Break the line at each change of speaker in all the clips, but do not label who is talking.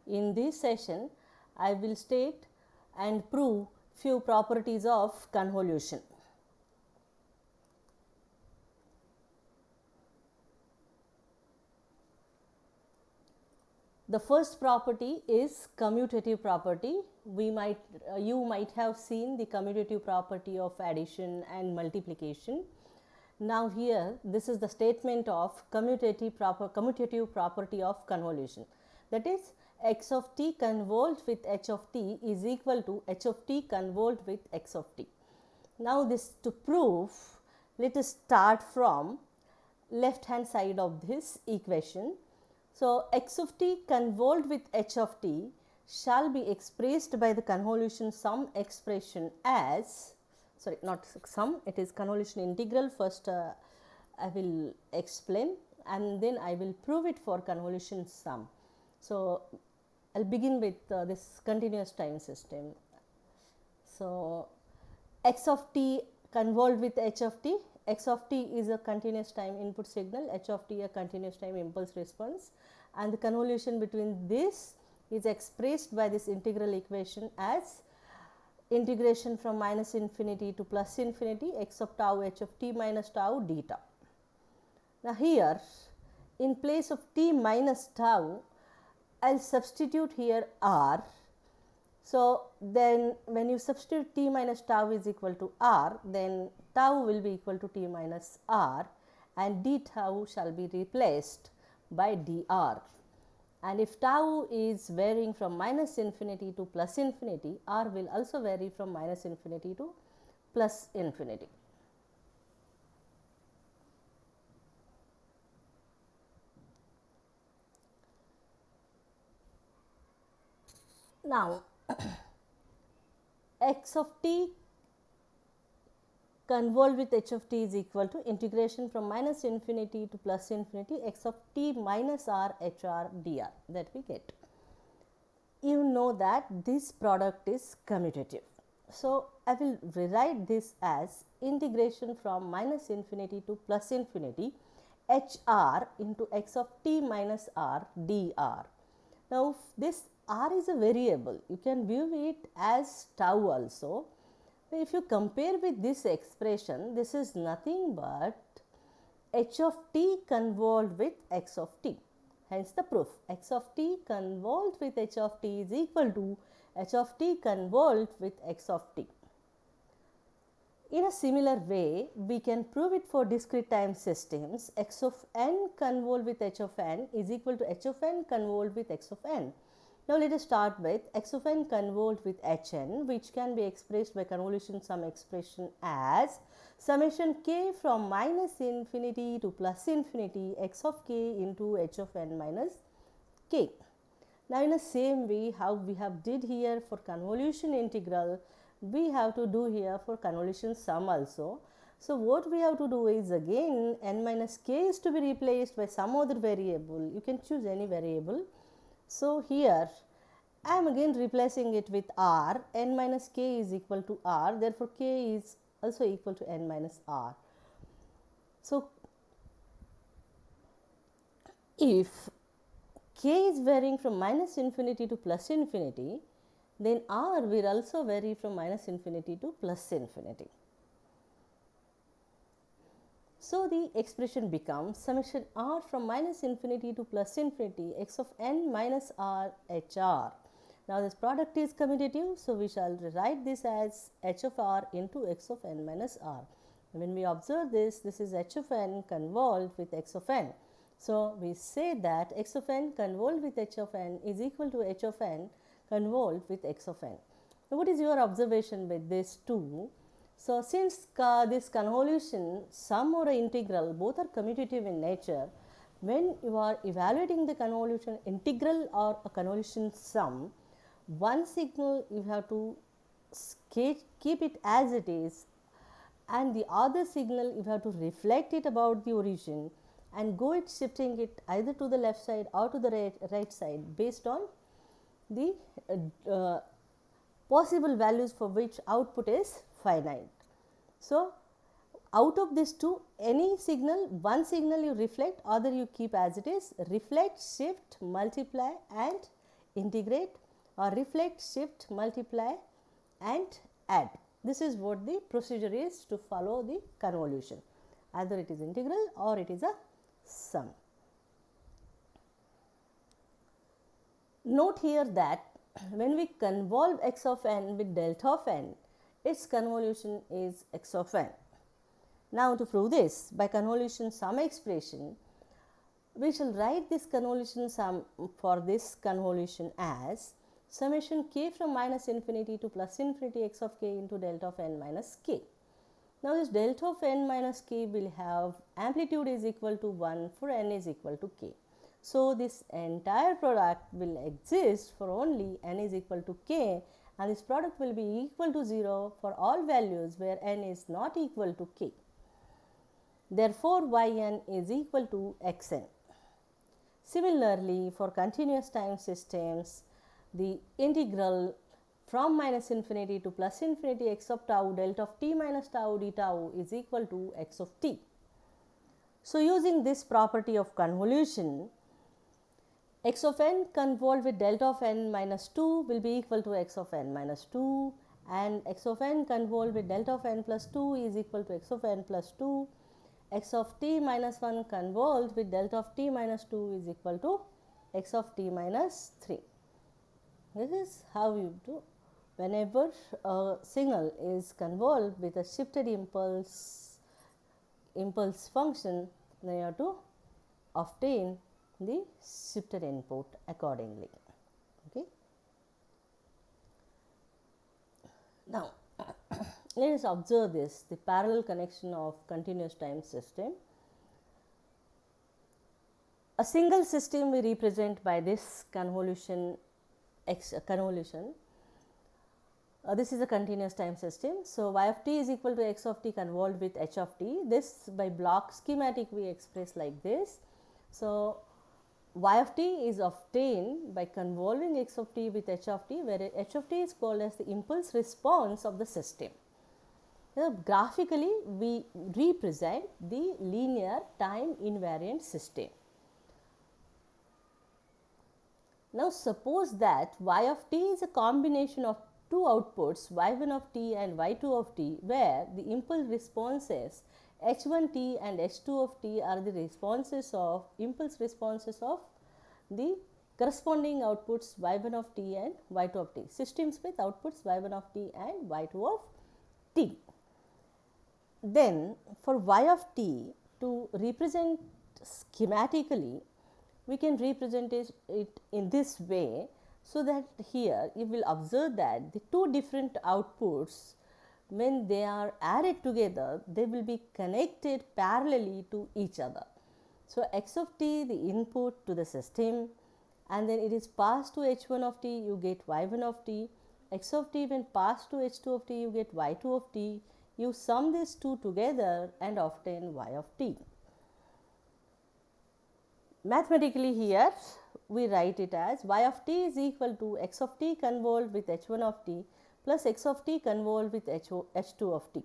In this session, I will state and prove few properties of convolution. The first property is commutative property. You might have seen the commutative property of addition and multiplication. Now here, this is the statement of commutative property of convolution. That is, x of t convolved with h of t is equal to h of t convolved with x of t. Now this to prove, let us start from left hand side of this equation. So x of t convolved with h of t shall be expressed by the convolution sum expression as, sorry, not sum, it is convolution integral. First I will explain and then I will prove it for convolution sum. So I'll begin with this continuous time system. So x of t convolved with h of t. X of t is a continuous time input signal, h of t a continuous time impulse response, and the convolution between this is expressed by this integral equation as integration from minus infinity to plus infinity x of tau h of t minus tau d tau. Now here, in place of t minus tau, I'll substitute here r. So then when you substitute t minus tau is equal to r, then tau will be equal to t minus r and d tau shall be replaced by dr. And if tau is varying from minus infinity to plus infinity, r will also vary from minus infinity to plus infinity. Now x of t convolved with h of t is equal to integration from minus infinity to plus infinity x of t minus r hr dr that we get. You know that this product is commutative. So I will rewrite this as integration from minus infinity to plus infinity hr into x of t minus r dr. Now this r is a variable. You can view it as tau also. If you compare with this expression, this is nothing but h of t convolved with x of t. Hence the proof, x of t convolved with h of t is equal to h of t convolved with x of t. In a similar way, we can prove it for discrete time systems. X of n convolved with h of n is equal to h of n convolved with x of n. Now let us start with x of n convolved with hn, which can be expressed by convolution sum expression as summation k from minus infinity to plus infinity x of k into h of n minus k. Now in the same way how we have did here for convolution integral, we have to do here for convolution sum also. So what we have to do is, again n minus k is to be replaced by some other variable. You can choose any variable. So here I am again replacing it with r. N minus k is equal to r, therefore k is also equal to n minus r. So if k is varying from minus infinity to plus infinity, then r will also vary from minus infinity to plus infinity. So the expression becomes summation r from minus infinity to plus infinity x of n minus r hr. Now this product is commutative, so we shall write this as h of r into x of n minus r. When we observe this, this is h of n convolved with x of n. So we say that x of n convolved with h of n is equal to h of n convolved with x of n. Now what is your observation with this too? So since this convolution sum or integral both are commutative in nature, when you are evaluating the convolution integral or a convolution sum, one signal you have to keep it as it is, and the other signal you have to reflect it about the origin and go it shifting it either to the left side or to the right side based on the possible values for which output is finite. So out of these two, any signal, one signal you reflect, other you keep as it is, reflect, shift, multiply and integrate or reflect, shift, multiply and add. This is what the procedure is to follow the convolution. Either it is integral or it is a sum. Note here that when we convolve x of n with delta of n, its convolution is x of n. Now, to prove this by convolution sum expression, we shall write this convolution sum for this convolution as summation k from minus infinity to plus infinity x of k into delta of n minus k. Now, this delta of n minus k will have amplitude is equal to 1 for n is equal to k. So, this entire product will exist for only n is equal to k, and this product will be equal to 0 for all values where n is not equal to k. Therefore, yn is equal to xn. Similarly, for continuous time systems, the integral from minus infinity to plus infinity x of tau delta of t minus tau d tau is equal to x of t. So, using this property of convolution, x of n convolved with delta of n minus 2 will be equal to x of n minus 2, and x of n convolved with delta of n plus 2 is equal to x of n plus 2. X of t minus 1 convolved with delta of t minus 2 is equal to x of t minus 3. This is how you do whenever a signal is convolved with a shifted impulse function, then you have to obtain the shifted input accordingly. Okay. Now, let us observe this, the parallel connection of continuous time system. A single system we represent by this convolution this is a continuous time system. So, y of t is equal to x of t convolved with h of t. This by block schematic we express like this. So, y of t is obtained by convolving x of t with h of t, where h of t is called as the impulse response of the system. Now, graphically we represent the linear time invariant system. Now, suppose that y of t is a combination of two outputs y1 of t and y2 of t, where the impulse responses h1t and h2 of t are the impulse responses of the corresponding outputs y1 of t and y2 of t, systems with outputs y1 of t and y2 of t. Then, for y of t to represent schematically, we can represent it in this way, so that here you will observe that the two different outputs, when they are added together, they will be connected parallelly to each other. So, x of t the input to the system, and then it is passed to h1 of t, you get y1 of t, x of t when passed to h2 of t, you get y2 of t. You sum these two together and obtain y of t. Mathematically here we write it as y of t is equal to x of t convolved with h1 of t plus x of t convolved with h2 of t.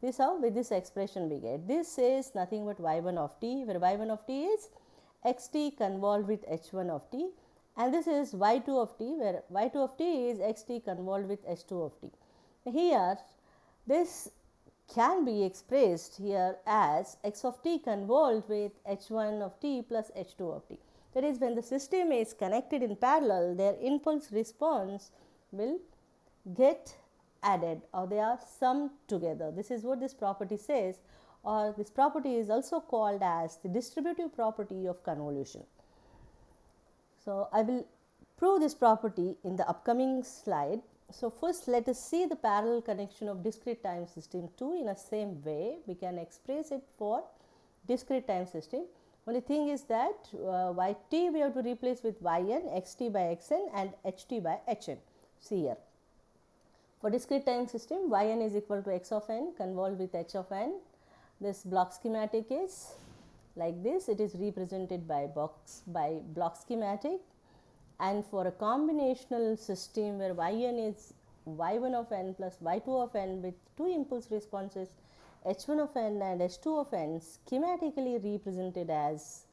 This how with this expression we get. This is nothing but y1 of t, where y1 of t is xt convolved with h1 of t, and this is y2 of t, where y2 of t is xt convolved with h2 of t. Here this can be expressed here as x of t convolved with h1 of t plus h2 of t. That is, when the system is connected in parallel, their impulse response will get added, or they are summed together. This is what this property says, or this property is also called as the distributive property of convolution. So, I will prove this property in the upcoming slide. So, first let us see the parallel connection of discrete time system 2 in the same way. We can express it for discrete time system. Only thing is that yt we have to replace with yn, xt by xn and ht by hn. See here. For discrete time system, yn is equal to x of n convolved with h of n. This block schematic is like this. It is represented by block schematic. And for a combinational system where yn is y1 of n plus y2 of n with two impulse responses h1 of n and h2 of n, schematically represented as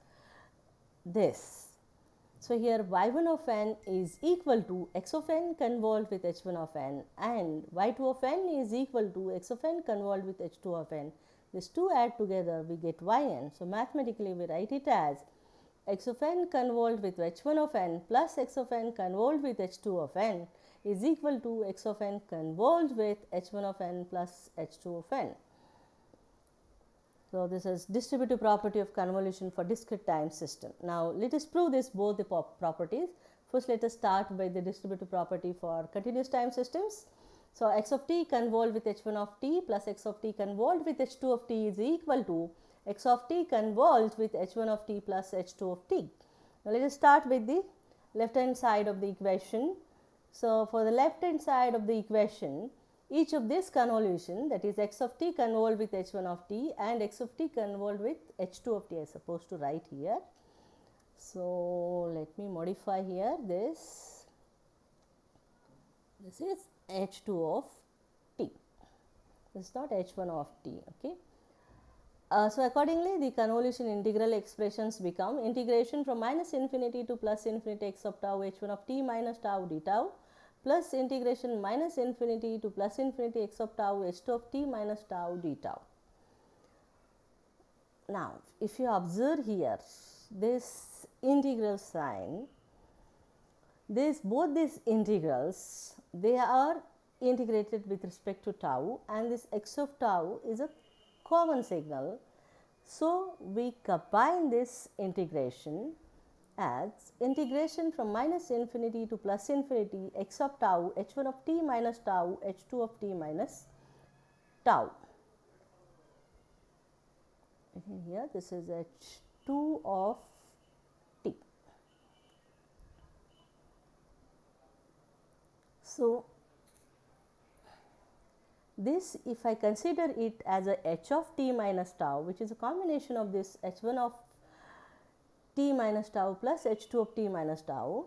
this. So here y1 of n is equal to x of n convolved with h1 of n, and y2 of n is equal to x of n convolved with h2 of n. These two add together, we get yn. So mathematically we write it as x of n convolved with h1 of n plus x of n convolved with h2 of n is equal to x of n convolved with h1 of n plus h2 of n. So this is distributive property of convolution for discrete time system. Now let us prove this both the properties. First let us start by the distributive property for continuous time systems. So x of t convolved with h1 of t plus x of t convolved with h2 of t is equal to x of t convolved with h1 of t plus h2 of t. Now let us start with the left hand side of the equation. So for the left hand side of the equation, each of this convolution, that is x of t convolved with h1 of t and x of t convolved with h2 of t, I am supposed to write here. So let me modify here this. This is h2 of t. This is not h1 of t. Okay. So accordingly, the convolution integral expressions become integration from minus infinity to plus infinity x of tau h1 of t minus tau d tau plus integration minus infinity to plus infinity x of tau h2 of t minus tau d tau. Now, if you observe here this integral sign, both these integrals, they are integrated with respect to tau, and this x of tau is a common signal. So we combine this integration as integration from minus infinity to plus infinity x of tau h1 of t minus tau h2 of t minus tau. Here this is h2 of t. So this, if I consider it as a h of t minus tau, which is a combination of this h1 of t minus tau plus h2 of t minus tau,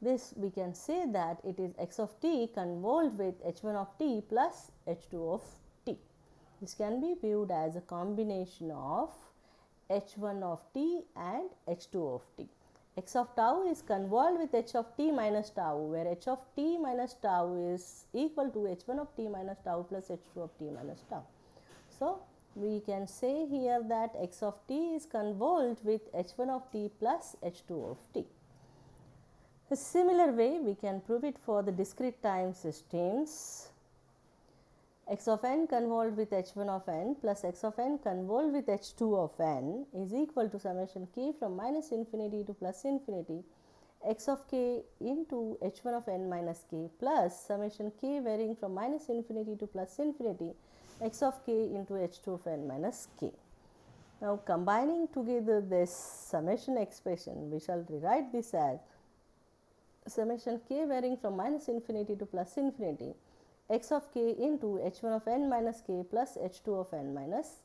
this we can say that it is x of t convolved with h1 of t plus h2 of t. This can be viewed as a combination of h1 of t and h2 of t. X of tau is convolved with h of t minus tau, where h of t minus tau is equal to h1 of t minus tau plus h2 of t minus tau. So we can say here that x of t is convolved with h1 of t plus h2 of t. A similar way we can prove it for the discrete time systems. X of n convolved with h1 of n plus x of n convolved with h2 of n is equal to summation k from minus infinity to plus infinity x of k into h1 of n minus k plus summation k varying from minus infinity to plus infinity x of k into h2 of n minus k. Now combining together this summation expression, we shall rewrite this as summation k varying from minus infinity to plus infinity x of k into h1 of n minus k plus h2 of n minus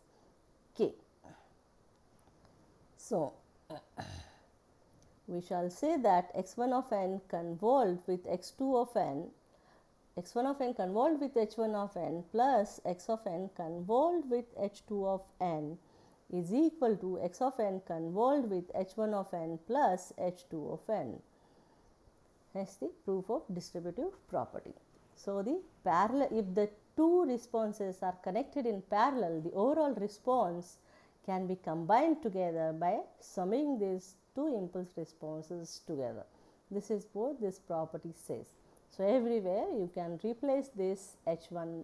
k. So we shall say that x1 of n convolved with x2 of n, x1 of n convolved with h1 of n plus x of n convolved with h2 of n is equal to x of n convolved with h1 of n plus h2 of n. Hence the proof of distributive property. So the parallel, if the two responses are connected in parallel, the overall response can be combined together by summing these two impulse responses together. This is what this property says. So everywhere you can replace this h1,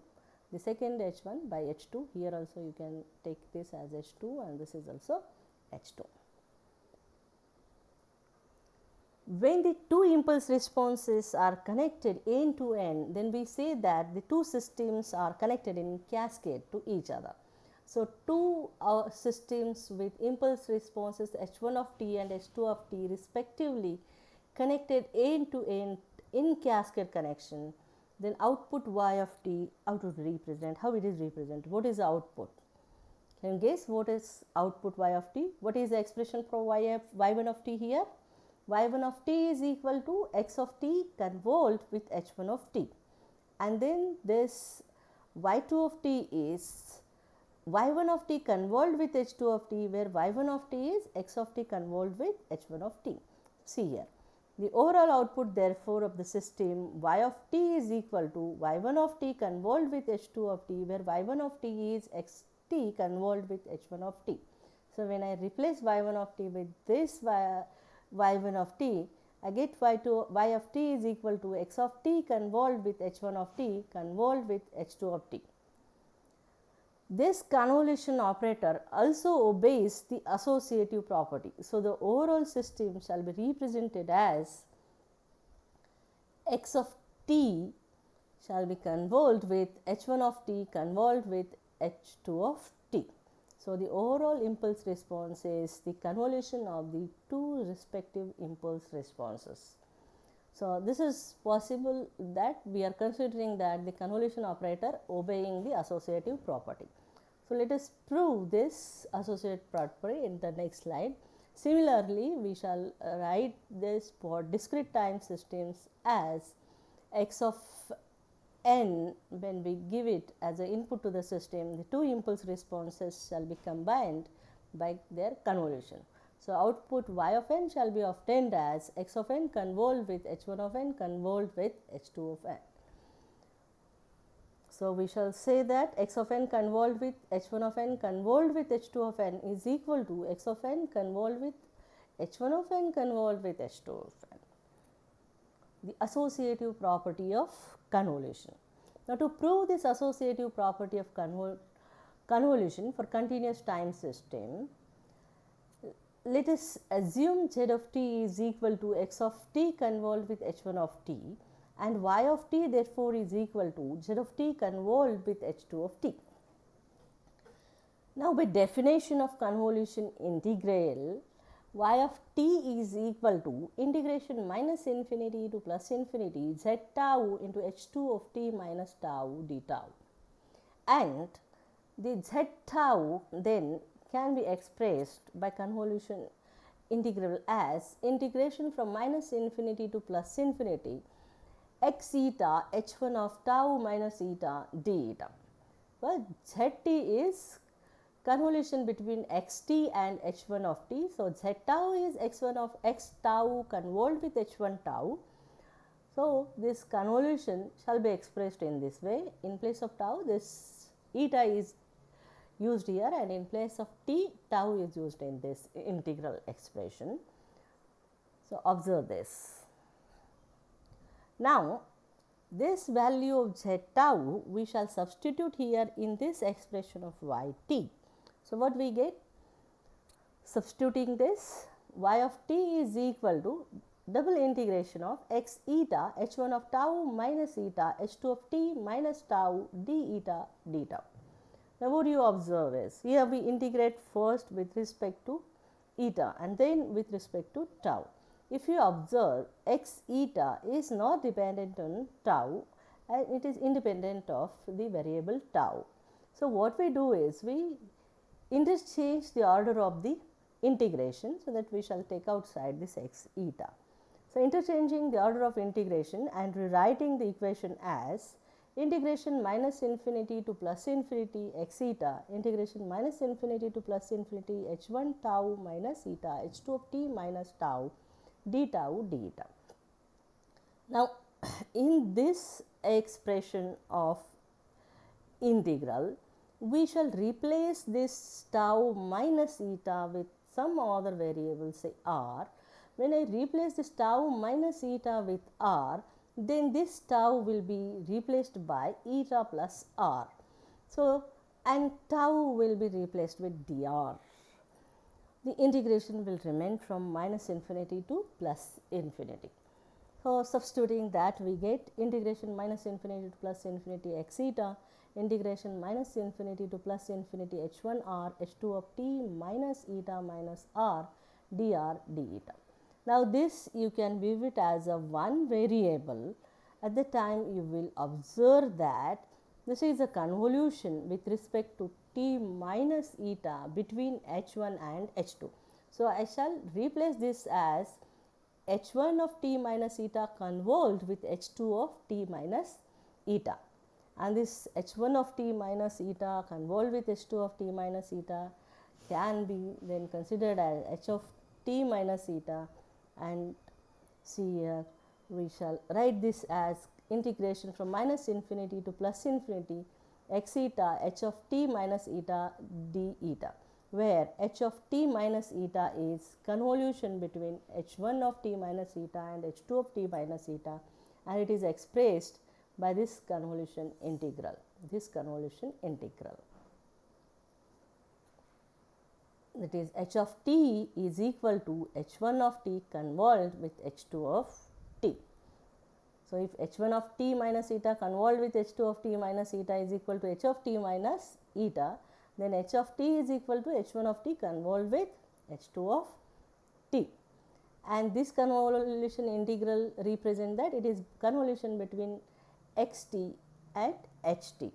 the second h1 by h2. Here also you can take this as h2 and this is also h2. When the two impulse responses are connected end to end, then we say that the two systems are connected in cascade to each other. So two systems with impulse responses h1 of t and h2 of t respectively connected end to end in cascade connection, then output y of t, how to represent, how it is represented, what is the output? Can you guess what is output y of t? What is the expression for y1 of t here? y1 of t is equal to x of t convolved with h1 of t, and then this y2 of t is y1 of t convolved with h2 of t, where y1 of t is x of t convolved with h1 of t. See here, the overall output therefore of the system y of t is equal to y1 of t convolved with h2 of t, where y1 of t is xt convolved with h1 of t. So when I replace y1 of t with this y1 of t, I get y of t is equal to x of t convolved with h1 of t convolved with h2 of t. This convolution operator also obeys the associative property. So the overall system shall be represented as x of t shall be convolved with h1 of t convolved with h2 of t. So the overall impulse response is the convolution of the two respective impulse responses. So this is possible that we are considering that the convolution operator obeying the associative property. So let us prove this associative property in the next slide. Similarly, we shall write this for discrete time systems as x of n. When we give it as an input to the system, the two impulse responses shall be combined by their convolution. So output y of n shall be obtained as x of n convolved with h1 of n convolved with h2 of n. So we shall say that x of n convolved with h1 of n convolved with h2 of n is equal to x of n convolved with h1 of n convolved with h2 of n. The associative property of convolution. Now to prove this associative property of convolution for continuous time system, let us assume z of t is equal to x of t convolved with h1 of t, and y of t therefore is equal to z of t convolved with h2 of t. Now by definition of convolution integral, y of t is equal to integration minus infinity to plus infinity z tau into h2 of t minus tau d tau, and the z tau then can be expressed by convolution integral as integration from minus infinity to plus infinity x eta h1 of tau minus eta d eta. Well, zt is convolution between xt and h1 of t. So z tau is x1 of x tau convolved with h1 tau. So this convolution shall be expressed in this way. In place of tau, this eta is used here, and in place of t, tau is used in this integral expression. So observe this. Now this value of z tau we shall substitute here in this expression of yt. So what we get? Substituting this, y of t is equal to double integration of x eta h1 of tau minus eta h2 of t minus tau d eta d tau. Now what you observe is, here we integrate first with respect to eta and then with respect to tau. If you observe, x eta is not dependent on tau and it is independent of the variable tau. So what we do is, we interchange the order of the integration, so that we shall take outside this x eta. So interchanging the order of integration and rewriting the equation as integration minus infinity to plus infinity x eta integration minus infinity to plus infinity h1 tau minus eta h2 of t minus tau d tau d eta. Now in this expression of integral, we shall replace this tau minus eta with some other variable, say r. When I replace this tau minus eta with r, then this tau will be replaced by eta plus r. So and tau will be replaced with dr. The integration will remain from minus infinity to plus infinity. So substituting that, we get integration minus infinity to plus infinity x eta integration minus infinity to plus infinity h1 r h2 of t minus eta minus r dr d eta. Now this you can view it as a one variable. At the time you will observe that this is a convolution with respect to t minus eta between h1 and h2. So I shall replace this as h1 of t minus eta convolved with h2 of t minus eta, and this h1 of t minus eta convolved with h2 of t minus eta can be then considered as h of t minus eta, and see here we shall write this as integration from minus infinity to plus infinity x eta h of t minus eta d eta, where h of t minus eta is convolution between h1 of t minus eta and h2 of t minus eta, and it is expressed by this convolution integral. That is, h of t is equal to h1 of t convolved with h2 of t. So, if h1 of t minus eta convolved with h2 of t minus eta is equal to h of t minus eta, then h of t is equal to h1 of t convolved with h2 of t, and this convolution integral represent that it is convolution between xt and ht.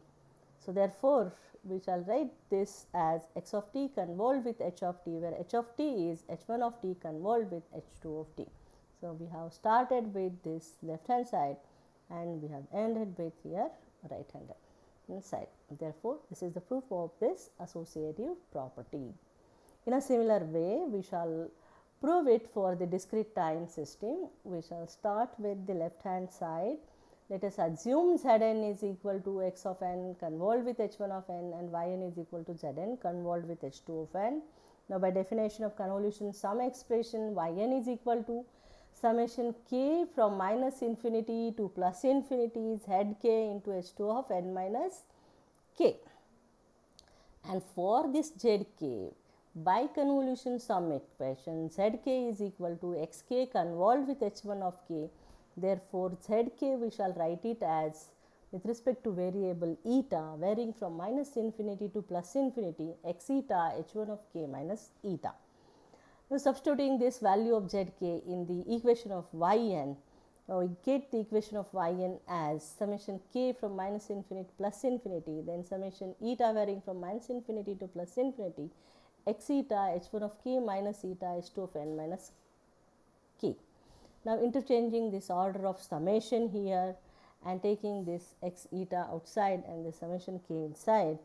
So, therefore, we shall write this as x of t convolved with h of t, where h of t is h1 of t convolved with h2 of t. So, we have started with this left hand side and we have ended with here right hand side. Therefore, this is the proof of this associative property. In a similar way, we shall prove it for the discrete time system. We shall start with the left hand side. Let us assume Zn is equal to x of n convolved with h1 of n and yn is equal to Zn convolved with h2 of n. Now, by definition of convolution, some expression yn is equal to summation k from minus infinity to plus infinity zk into h2 of n minus k. And for this zk, by convolution sum equation, zk is equal to xk convolved with h1 of k. Therefore, zk we shall write it as, with respect to variable eta varying from minus infinity to plus infinity, x eta h1 of k minus eta. Now, substituting this value of zk in the equation of yn, we get the equation of yn as summation k from minus infinity to plus infinity, then summation eta varying from minus infinity to plus infinity, x eta h1 of k minus eta h2 of n minus k. Now, interchanging this order of summation here and taking this x eta outside and the summation k inside,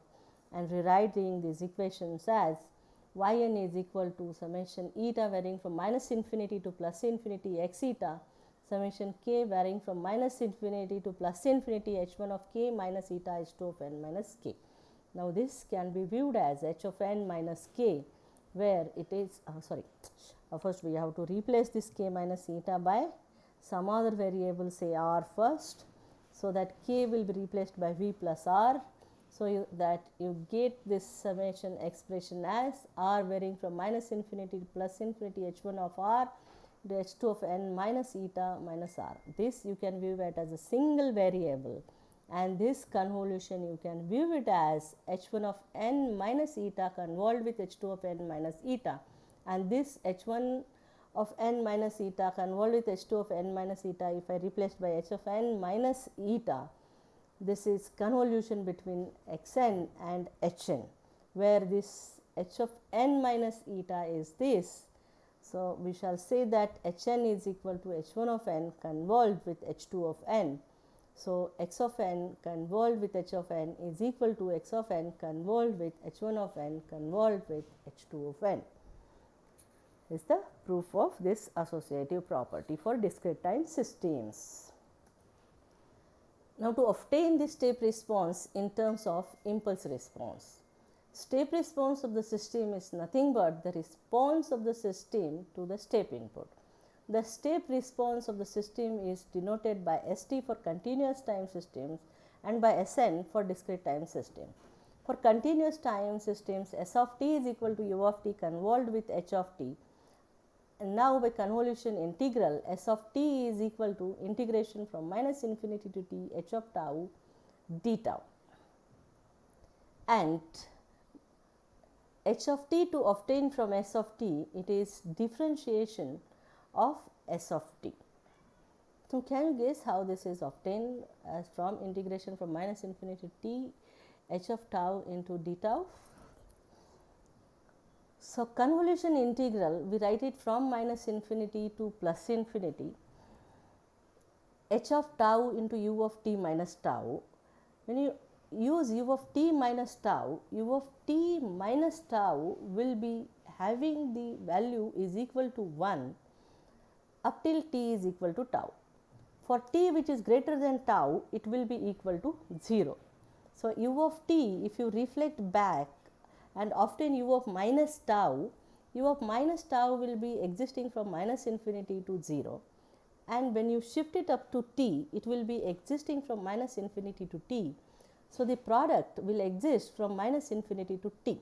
and rewriting these equations as yn is equal to summation eta varying from minus infinity to plus infinity x eta summation k varying from minus infinity to plus infinity h1 of k minus eta h2 of n minus k. Now, this can be viewed as h of n minus k, where it is first we have to replace this k minus eta by some other variable, say r first, so that k will be replaced by v plus r. So, that you get this summation expression as r varying from minus infinity to plus infinity h1 of r to h2 of n minus eta minus r. This you can view it as a single variable, and this convolution you can view it as h1 of n minus eta convolved with h2 of n minus eta, and this h1 of n minus eta convolved with h2 of n minus eta, if I replaced by h of n minus eta, this is convolution between xn and hn, where this h of n minus eta is this. So, we shall say that hn is equal to h1 of n convolved with h2 of n. So, x of n convolved with h of n is equal to x of n convolved with h1 of n convolved with h2 of n. Is the proof of this associative property for discrete time systems. Now, to obtain the step response in terms of impulse response, step response of the system is nothing but the response of the system to the step input. The step response of the system is denoted by st for continuous time systems and by Sn for discrete time system. For continuous time systems, S of t is equal to u of t convolved with h of t. And now, by convolution integral, S of t is equal to integration from minus infinity to t h of tau d tau, and h of t to obtain from S of t, it is differentiation of S of t. So, can you guess how this is obtained as from integration from minus infinity to t h of tau into d tau? So, convolution integral, we write it from minus infinity to plus infinity h of tau into u of t minus tau. when you use u of t minus tau, u of t minus tau will be having the value is equal to 1 up till t is equal to tau. For t which is greater than tau, it will be equal to 0. So, u of t, if you reflect back and often u of minus tau will be existing from minus infinity to 0, and when you shift it up to t, it will be existing from minus infinity to t. So, the product will exist from minus infinity to t,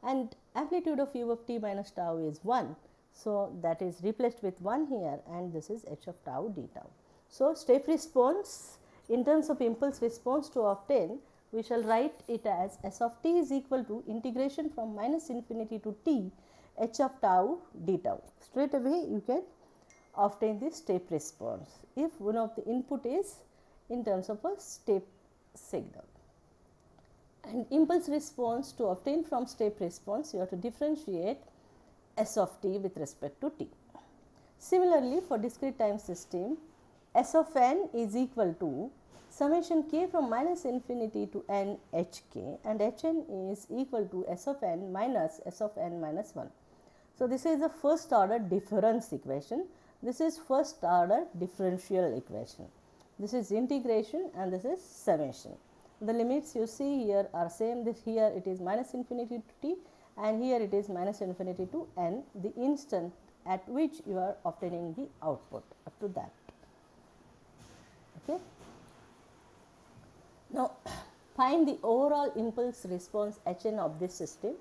and amplitude of u of t minus tau is 1. So, that is replaced with 1 here, and this is h of tau d tau. So, step response in terms of impulse response to obtain, we shall write it as s of t is equal to integration from minus infinity to t h of tau d tau. Straight away you can obtain the step response if one of the input is in terms of a step signal. And impulse response, to obtain from step response, you have to differentiate s of t with respect to t. Similarly, for discrete time system, s of n is equal to summation k from minus infinity to n hk, and hn is equal to s of n minus s of n minus 1. So, this is the first order difference equation. This is first order differential equation. This is integration and this is summation. The limits you see here are same. This here it is minus infinity to t, and here it is minus infinity to n, the instant at which you are obtaining the output up to that. Okay. Now, find the overall impulse response Hn of this system.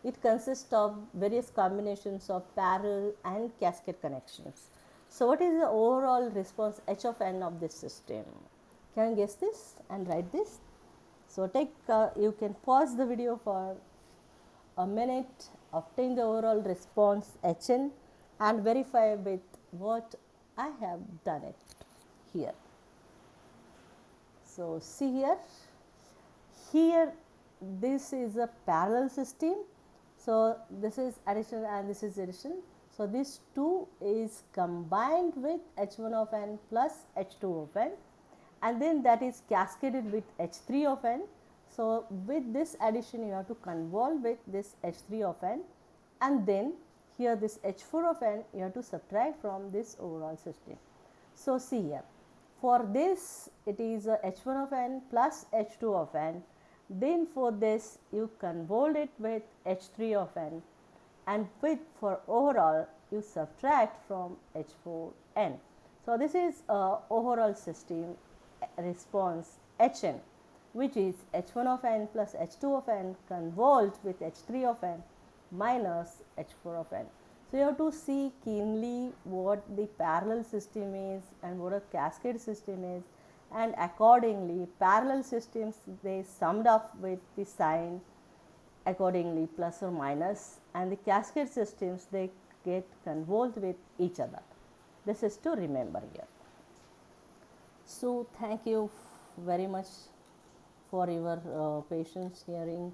It consists of various combinations of parallel and cascade connections. So, what is the overall response H of n of this system? Can you guess this and write this? So, you can pause the video for a minute, obtain the overall response Hn and verify with what I have done it here. So, see here this is a parallel system. So, this is addition and this is addition. So, this 2 is combined with H1 of n plus H2 of n, and then that is cascaded with H3 of n. So, with this addition you have to convolve with this H3 of n, and then here this H4 of n you have to subtract from this overall system. So, see here, for this it is H1 of n plus H2 of n, then for this you convolve it with H3 of n, and with for overall you subtract from H4n. So, this is overall system response Hn, which is H1 of n plus H2 of n convolved with H3 of n minus H4 of n. So, you have to see keenly what the parallel system is and what a cascade system is, and accordingly parallel systems they summed up with the sign accordingly plus or minus, and the cascade systems they get convolved with each other. This is to remember here. So, thank you very much for your patience hearing